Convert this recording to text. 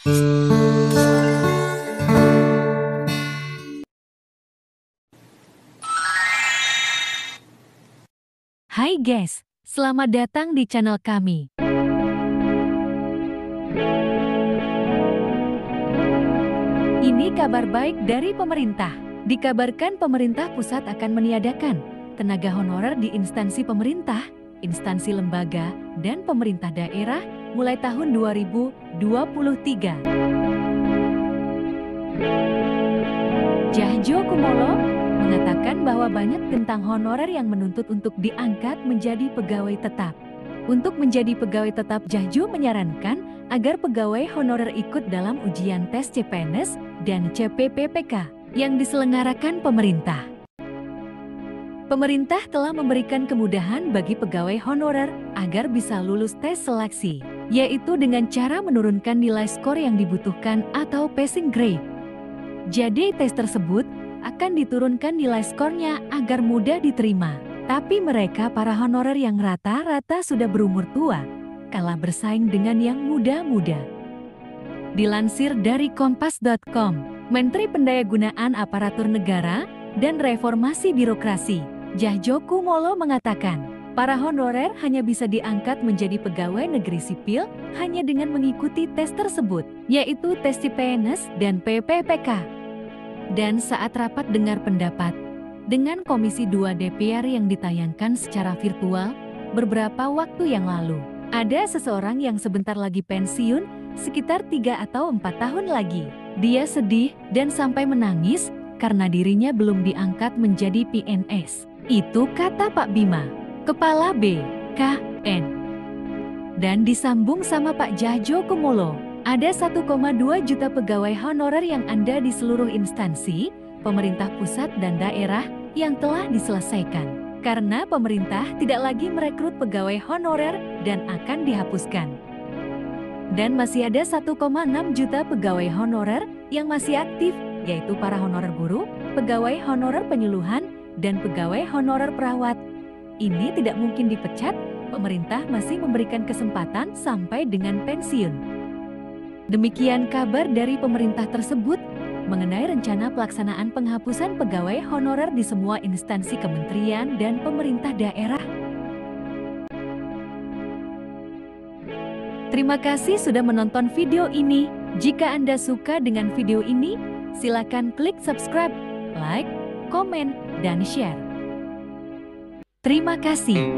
Hai guys, selamat datang di channel kami. Ini kabar baik dari pemerintah. Dikabarkan pemerintah pusat akan meniadakan tenaga honorer di instansi pemerintah, instansi lembaga, dan pemerintah daerah mulai tahun 2023. Djahjo Kumolo mengatakan bahwa banyak bintang honorer yang menuntut untuk diangkat menjadi pegawai tetap. Untuk menjadi pegawai tetap, Djahjo menyarankan agar pegawai honorer ikut dalam ujian tes CPNS dan CPPPK yang diselenggarakan pemerintah. Pemerintah telah memberikan kemudahan bagi pegawai honorer agar bisa lulus tes seleksi, yaitu dengan cara menurunkan nilai skor yang dibutuhkan atau passing grade. Jadi tes tersebut akan diturunkan nilai skornya agar mudah diterima. Tapi mereka para honorer yang rata-rata sudah berumur tua, kalah bersaing dengan yang muda-muda. Dilansir dari kompas.com, Menteri Pendayagunaan Aparatur Negara dan Reformasi Birokrasi, Djahjo Kumolo mengatakan, para honorer hanya bisa diangkat menjadi pegawai negeri sipil hanya dengan mengikuti tes tersebut, yaitu tes CPNS dan PPPK. Dan saat rapat dengar pendapat dengan Komisi 2 DPR yang ditayangkan secara virtual beberapa waktu yang lalu, ada seseorang yang sebentar lagi pensiun, sekitar 3 atau 4 tahun lagi. Dia sedih dan sampai menangis karena dirinya belum diangkat menjadi PNS. Itu kata Pak Bima, Kepala BKN. Dan disambung sama Pak Djahjo Kumolo, ada 1,2 juta pegawai honorer yang ada di seluruh instansi, pemerintah pusat dan daerah yang telah diselesaikan. Karena pemerintah tidak lagi merekrut pegawai honorer dan akan dihapuskan. Dan masih ada 1,6 juta pegawai honorer yang masih aktif, yaitu para honorer guru, pegawai honorer penyuluhan, dan pegawai honorer perawat. Ini tidak mungkin dipecat, pemerintah masih memberikan kesempatan sampai dengan pensiun. Demikian kabar dari pemerintah tersebut mengenai rencana pelaksanaan penghapusan pegawai honorer di semua instansi kementerian dan pemerintah daerah. Terima kasih sudah menonton video ini. Jika Anda suka dengan video ini, silakan klik subscribe, like, komen, dan share. Terima kasih.